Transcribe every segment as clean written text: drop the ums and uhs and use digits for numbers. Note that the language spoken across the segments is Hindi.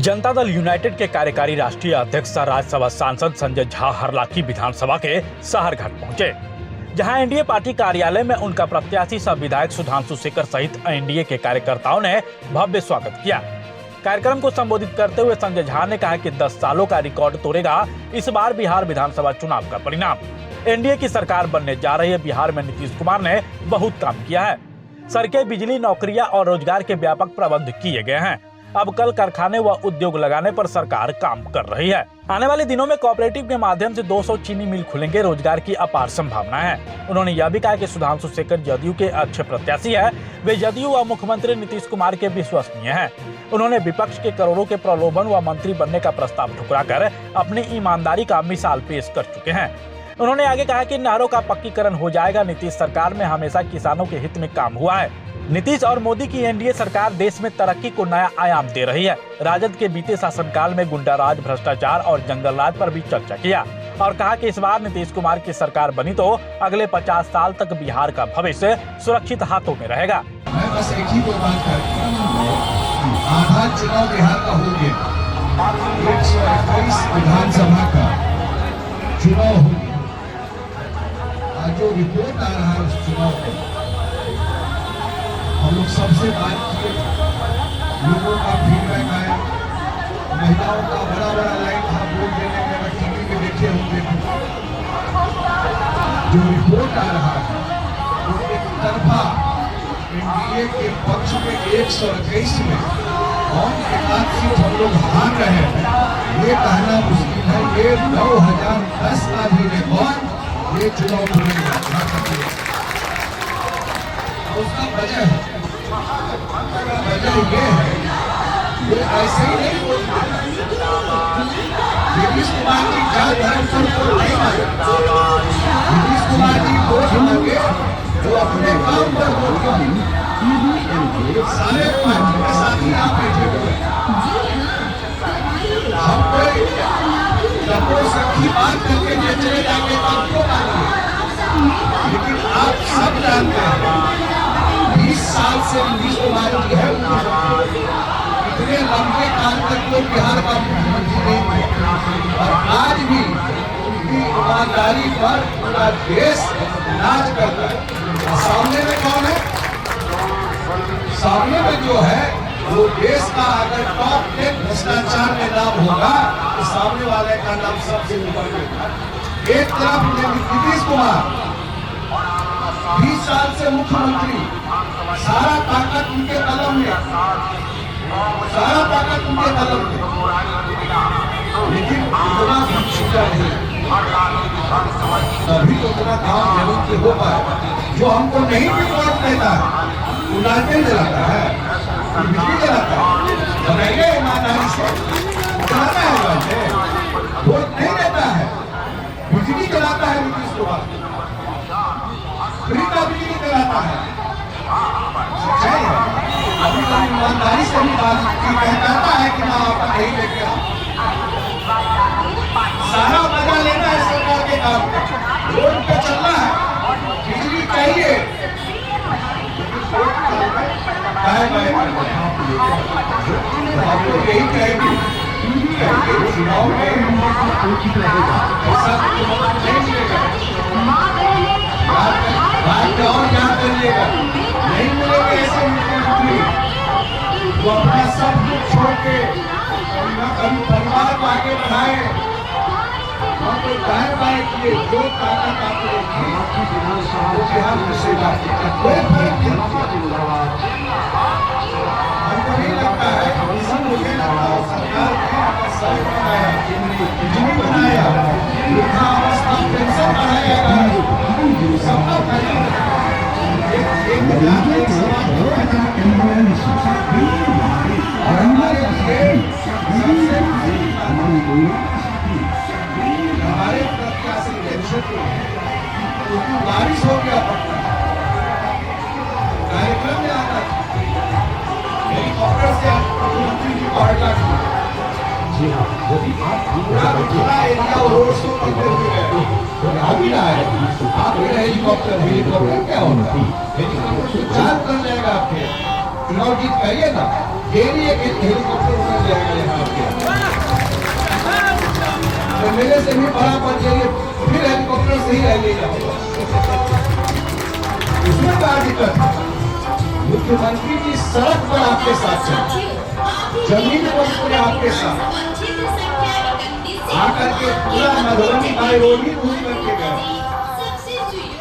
जनता दल यूनाइटेड के कार्यकारी राष्ट्रीय अध्यक्ष राज्यसभा सांसद संजय झा हरलाखी विधानसभा के सहरघाट पहुंचे, जहां एनडीए पार्टी कार्यालय में उनका प्रत्याशी सह विधायक सुधांशु शेखर सहित एनडीए के कार्यकर्ताओं ने भव्य स्वागत किया। कार्यक्रम को संबोधित करते हुए संजय झा ने कहा कि 10 सालों का रिकॉर्ड तोड़ेगा इस बार बिहार विधानसभा चुनाव का परिणाम। एनडीए की सरकार बनने जा रही है। बिहार में नीतीश कुमार ने बहुत काम किया है। सड़कें, बिजली, नौकरियां और रोजगार के व्यापक प्रबंध किए गए हैं। अब कल कारखाने व उद्योग लगाने पर सरकार काम कर रही है। आने वाले दिनों में कोऑपरेटिव के माध्यम से 200 चीनी मिल खुलेंगे। रोजगार की अपार संभावना है। उन्होंने यह भी कहा कि सुधांशु शेखर जदयू के अच्छे प्रत्याशी है। वे जदयू व मुख्यमंत्री नीतीश कुमार के विश्वसनीय हैं। उन्होंने विपक्ष के करोड़ों के प्रलोभन व मंत्री बनने का प्रस्ताव ठुकराकर अपनी ईमानदारी का मिसाल पेश कर चुके हैं। उन्होंने आगे कहा कि नहरों का पक्कीकरण हो जाएगा। नीतीश सरकार में हमेशा किसानों के हित में काम हुआ है। नीतीश और मोदी की एनडीए सरकार देश में तरक्की को नया आयाम दे रही है। राजद के बीते शासनकाल में गुंडाराज, भ्रष्टाचार और जंगलराज पर भी चर्चा किया और कहा कि इस बार नीतीश कुमार की सरकार बनी तो अगले 50 साल तक बिहार का भविष्य सुरक्षित हाथों में रहेगा। मैं बस एक ही बात करता हूं, आधा चुनाव बिहार का हो गया, 121 विधानसभा का चुनाव हो गया। आज जो रिपोर्ट आ रहा है उस चुनाव में हम लोग सबसे बात किए, लोगों का फीडबैक आया, महिलाओं का बड़ा लाइन था वोट देने में, टीवी में देखे होंगे। जो रिपोर्ट आ रहा है वो एक तरफा एनडीए के पक्ष में 121 में और एकाध सीट हम लोग हार रहे हैं, ये कहना मुश्किल है। ये 2010 का भी रिकॉर्ड ये चुनाव उसका वजह है, ये है वो ऐसे ही नहीं बोलते। नीतीश कुमार जी जात धर्म पर नहीं माने। नीतीश कुमार जी वोट मांगे जो अपने काम पर वोट मांगे। सारे पार्टी के साथी आप बैठे हुए हम कोई सखी बात करके चले जाएंगे काम क्यों मानेंगे। लेकिन आप सब जानते हैं 20 साल से नीतीश कुमार जी है, इतने लंबे काल तक वो बिहार का मुख्यमंत्री नहीं थे और आज भी उनकी ईमानदारी पर पूरा देश नाच करता है। सामने में कौन है? सामने में जो है वो देश का अगर टॉप 10 भ्रष्टाचार में नाम होगा तो सामने वाले का नाम सबसे ऊपर में। एक तरफ नीतीश कुमार 20 साल से मुख्यमंत्री, सारा ताकत उनके कलम में, सारा ताकत उनके कलम में, लेकिन इतना भी छूटा नहीं। तभी तो उतना काम जरूर से हो पाए। जो हमको नहीं भी वोट देता है वो लालटेन जलाता है, बिजली जलाता है, बनाइए ईमानदारी से जलाता है, लालटेन वोट नहीं देता है, बिजली जलाता है। नीतीश कुमार फ्री का बिजली जलाता है। अभी तो ईमानदारी से भी बात कहता है कि ना आप नहीं लेके आओ। सारा मजा लेना है सरकार के काम का, रोड पे चलना है, बिजली चाहिए, आप लोग यही कहेंगे चुनाव में ऐसा नहीं मिलेगा। और याद करिएगा, नहीं मिलेंगे ऐसे मुख्यमंत्री वो अपना सब कुछ छोड़ के कभी परिवार को आगे बढ़ाए। हम तो दाएं बाएं किए, जो ताकत आपको वो बिहार में सेवा कोई फर्क नहीं। हमको नहीं लगता है, मुझे लगता है सरकार ने सड़क बनाया, बिजली बनाया, वृद्धावस्था पेंशन बढ़ाया, सबका फायदा और हमारे प्रत्याशी के क्षेत्र में बारिश हो गया, कार्यक्रम में आता हेलीकॉप्टर से मुख्यमंत्री जी को हटा पूरा एरिया रोड शो करते हुए अभी आए। आप हेलीकॉप्टर क्या होगा? हेलीकॉप्टर तो चार्ज कर जाएगा आपके, चुनाव जीत करिए ना। डेली एक हेलीकॉप्टर उतर जाएगा यहाँ पे। तो मेरे से भी बड़ा पड़ जाइए, फिर हेलीकॉप्टर से ही ले जाऊंगा। इसमें क्या दिक्कत है? मुख्यमंत्री जी सड़क पर आपके साथ चले, जमीन पर पूरे आपके साथ आकर के पूरा मधुबनी बायरोनी पूरी करके गए।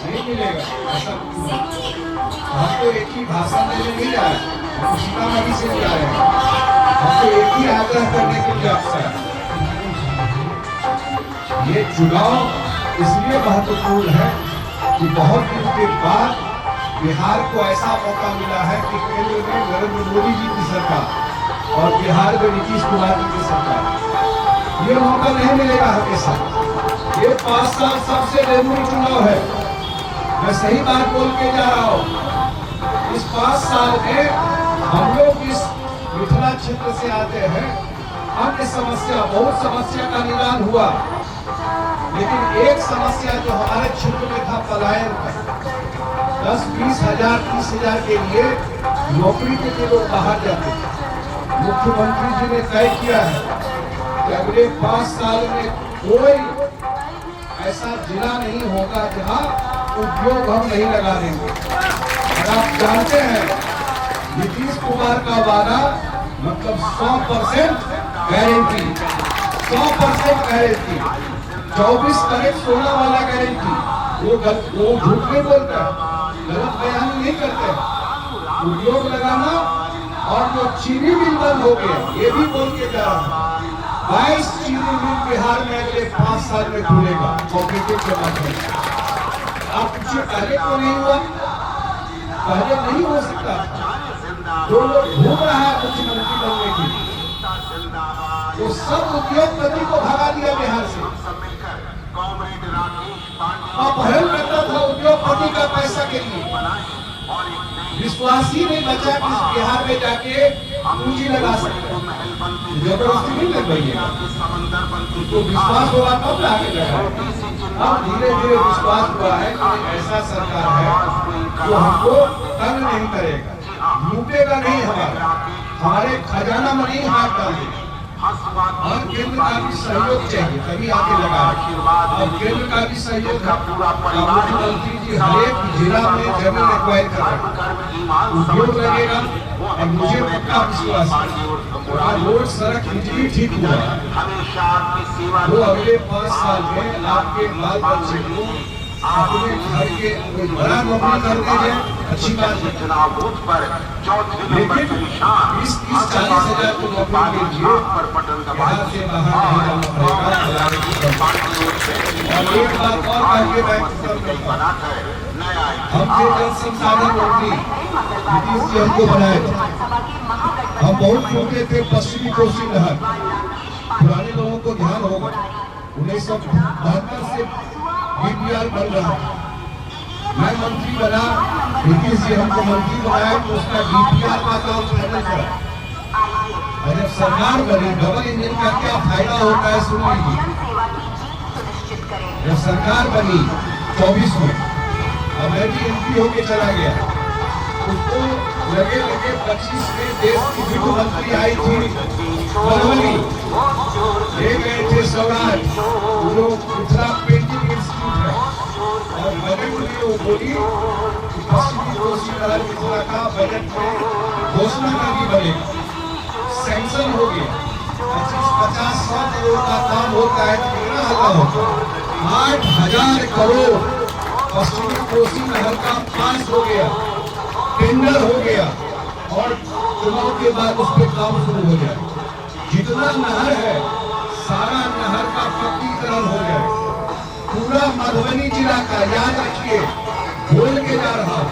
नहीं मिलेगा ऐसा। हमको एक ही भाषा में नहीं जा रहा है, हम सीतामढ़ी से जा रहे हैं। हमको एक ही आग्रह करने के लिए अवसर है। ये चुनाव इसलिए महत्वपूर्ण है कि बहुत दिन के बाद बिहार को ऐसा मौका मिला है कि केंद्र में नरेंद्र मोदी जी की सरकार और बिहार में नीतीश कुमार जी की सरकार। ये मौका नहीं मिलेगा हमेशा। ये 5 साल सबसे जरूरी चुनाव है। मैं सही बात बोल के जा रहा हूँ। इस 5 साल में हम लोग इस मिथिला क्षेत्र से आते हैं। अन्य समस्या, बहुत समस्या का निदान हुआ, लेकिन एक समस्या जो हमारे क्षेत्र में था पलायन का, 10-20 हजार 30 हजार के लिए नौकरी के लिए लोग बाहर जाते थे। मुख्यमंत्री जी ने तय किया है कि अगले 5 साल में कोई ऐसा जिला नहीं होगा जहां उद्योग हम नहीं लगा देंगे। और आप जानते हैं नीतीश कुमार का वादा मतलब 100% गारंटी, 100% गारंटी, 24 कैरेट सोना वाला गारंटी। वो झूठ नहीं बोलता, गलत बयान नहीं करते। उद्योग लगाना और जो चीनी मिल बंद हो गया ये भी बोल के जा रहा है। 22 चीनी मिल बिहार में अगले 5 साल में खुलेगा कोऑपरेटिव के माध्यम से। आप पूछिए पहले क्यों नहीं हुआ? पहले नहीं हो सकता। जो लोग घूम रहा है मुख्यमंत्री बनने के लिए, वो सब उद्योगपति को भगा दिया बिहार से। अपहरण करता था उद्योगपति का पैसा के लिए। विश्वास ही नहीं बचा कि बिहार में जाके पूंजी लगा सकते। जबरदस्ती नहीं लग रही है, तो विश्वास होगा तब लाके लगा। अब धीरे धीरे विश्वास हुआ है कि ऐसा सरकार है जो हमको तंग नहीं करेगा, लूटेगा नहीं, हमारे खजाना में नहीं हाथ डालेगा। और केंद्र का भी सहयोग चाहिए तभी आगे लगा। और केंद्र का भी सहयोग है। मुख्यमंत्री जी हर एक जिला में जमीन एक्वायर कर रहे हैं, उद्योग लगेगा। और मुझे पक्का विश्वास है रोड सड़क बिजली ठीक हुआ वो अगले 5 साल में आपके बाल बच्चे को अपने घर के कोई बड़ा नौकरी करते हैं, अच्छी बात है। लेकिन 30-40 हजार को नौकरी के लिए बिहार से बाहर नहीं जाना पड़ेगा। और एक बात और कह के मैं हमसे जल संसाधन मंत्री नीतीश जी हमको बनाए थे। हम बहुत सुनते थे पश्चिमी कोसी नहर, पुराने लोगों को ध्यान होगा 1972 से DPR बन रहा। मैं मंत्री बना, नीतीश जी हमको मंत्री बनाया तो उसका DPR का काम फाइनल करा। और जब सरकार बनी, डबल इंजन का क्या फायदा होता है सुन लीजिए। जब सरकार बनी 24 में, अब मैं भी MP होके चला गया, उसको लगे 25 में देश की वित्त मंत्री आई थी मधुबनी, ले गए थे सौराज, जो मिथिला पेंटिंग इंस्टीट्यूट है। और बजट में वो बोली पश्चिमी कोसी नहर मिथिला का बजट में घोषणा करनी बनेगा। सैंक्शन हो गया, 25-50-100 करोड़ का काम होता है, कितना हल्ला होगा। 8,000 करोड़ पश्चिमी कोसी नहर का पास हो गया, टेंडर हो गया और चुनाव के बाद उस पर काम शुरू हो गया। जितना नहर है सारा नहर का पक्कीकरण हो गया। पूरा मधुबनी जिला का, याद रखिए, बोल के जा रहा हूं।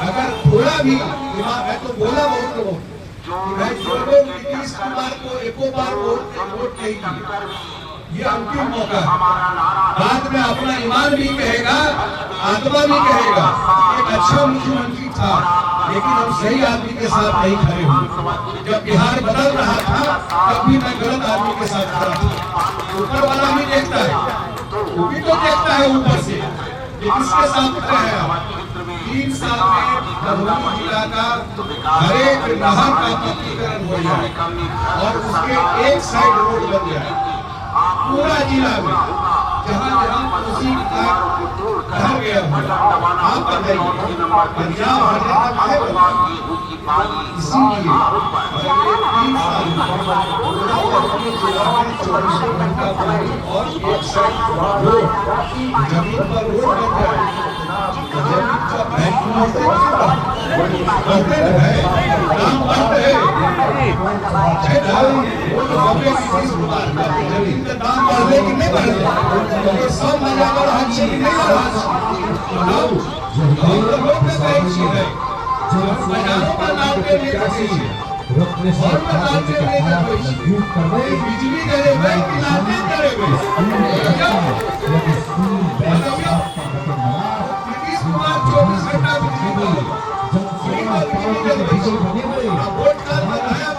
अगर थोड़ा भी मैं तो बोला बहुत लोगों मैं नीतीश कुमार को एको बार वोट नहीं दिया, ये अंतिम मौका है। बाद में अपना ईमान भी कहेगा, आत्मा भी कहेगा एक अच्छा मुख्यमंत्री था, लेकिन हम सही आदमी के साथ नहीं खड़े हुए। जब बिहार बदल रहा था तब भी मैं गलत आदमी के साथ खड़ा था। ऊपर वाला भी देखता है, वो भी तो देखता है ऊपर से कि किसके साथ खड़े हैं। 3 साल में भदोही जिला का हर एक नहर का पक्कीकरण हो जाए और उसके एक साइड रोड बन जाए पूरा जिला में, जहाँ जहाँ उसी का घर गया हुआ आप बताइए पंजाब हरियाणा है इसीलिए अगले 3 साल में पूरा भदोही जिला में 24 घंटा पानी और एक साइड रोड जमीन पर रोड बन जाए। जमीन का बैंक बढ़ते है, दाम बढ़ते है, जमीन का दाम बढ़े कि नहीं बढ़े, ये सब मजाकर हर चीज नहीं रहा। लोग में कई चीज है बाजारों का नाम पे नहीं रखी और में नाम पे नहीं रखी बिजली दे गए कि नाते करे नीतीश कुमार 24 घंटा बिजली वोट का बनाया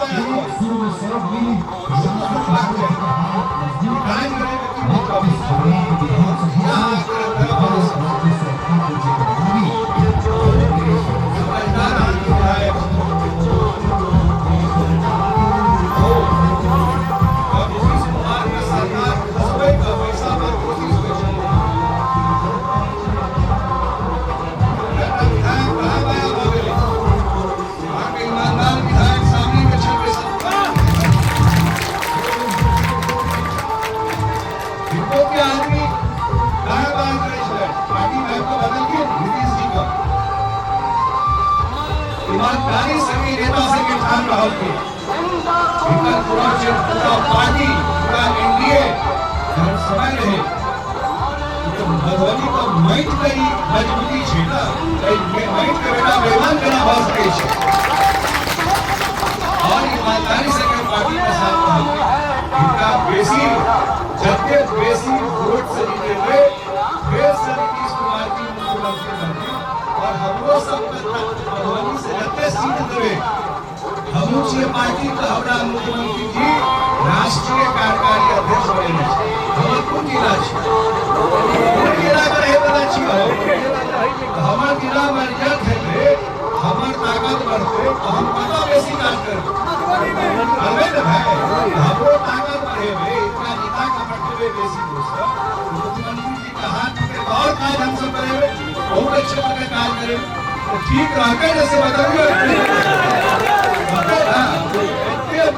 ईमानदारी से नेता से के ठान रहा हूँ पूरा पार्टी पूरा एनडीए समय रहे तो भदोही को माइट करी मजबूती है ना माइट के बेटा बेमान करना बहुत सके और ईमानदारी से के पार्टी के साथ रहा इनका बेसी जबकि बेसी वोट से जीते हुए फिर से नीतीश कुमार की मुख्यमंत्री बने और हम लोग सब भदोही से जते सीट देवे हम पार्टी का हमारा मुख्यमंत्री जी राष्ट्रीय कार्यकारी अध्यक्ष बने हमारे कौन जिला जिला का रहे पता चाहिए हमारे जिला में रिजल्ट है हमारे ताकत बढ़ते हम पता बेसी काम करें हमें तो भाई हमरो ताकत बढ़े इतना नेता का बढ़ते बेसी मुख्यमंत्री जी का हाथ में और काज हम सब करेंगे बहुत अच्छे तरह कार्य करें तो ठीक रहकर जैसे बताइए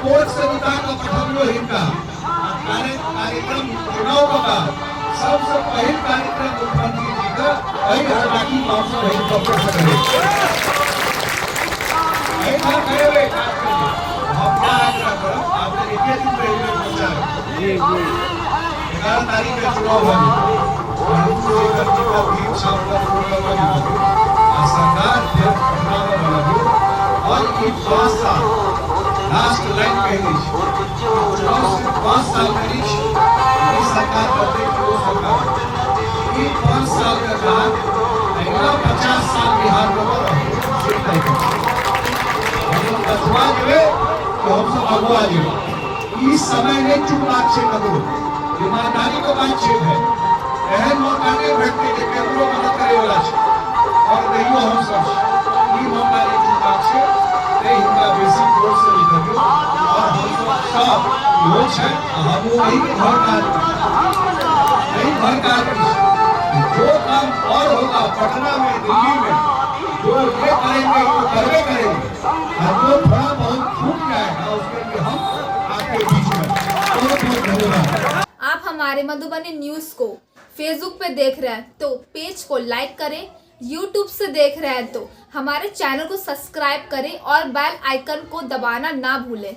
बोर्ड से बता का पठन इनका कार्यक्रम चुनाव का बाद सबसे पहले कार्यक्रम मुख्यमंत्री जी का वही बाकी मामला वही डॉक्टर से करे हम आग्रह करो आपने एक दिन पहले पहुंचा 11 तारीख का चुनाव और ये 5 साल लास्ट लाइन कही चुनाव से 5 साल करी सरकार करते ये 5 साल का बाद अगला 50 साल बिहार में तो हम सब अगुआ जी इस समय में चुप आक्षेप करो ईमानदारी को बातचीत है एहन मौका नहीं भेटते कि केकरो मदद करे वाला और नहीं हम सब ई मौका नहीं चुप आक्षेप इनका बेसी जोर से निकलो और हम सब लोग हैं हम वही घर का जो काम और होगा पटना में दिल्ली में जो ये करेंगे वो करवे करेंगे और जो थोड़ा बहुत छूट जाएगा उसके लिए हम आपके बीच में बहुत बहुत धन्यवाद। आप हमारे मधुबनी न्यूज को फेसबुक पे देख रहे हैं तो पेज को लाइक करें, यूट्यूब से देख रहे हैं तो हमारे चैनल को सब्सक्राइब करें और बेल आइकन को दबाना ना भूलें।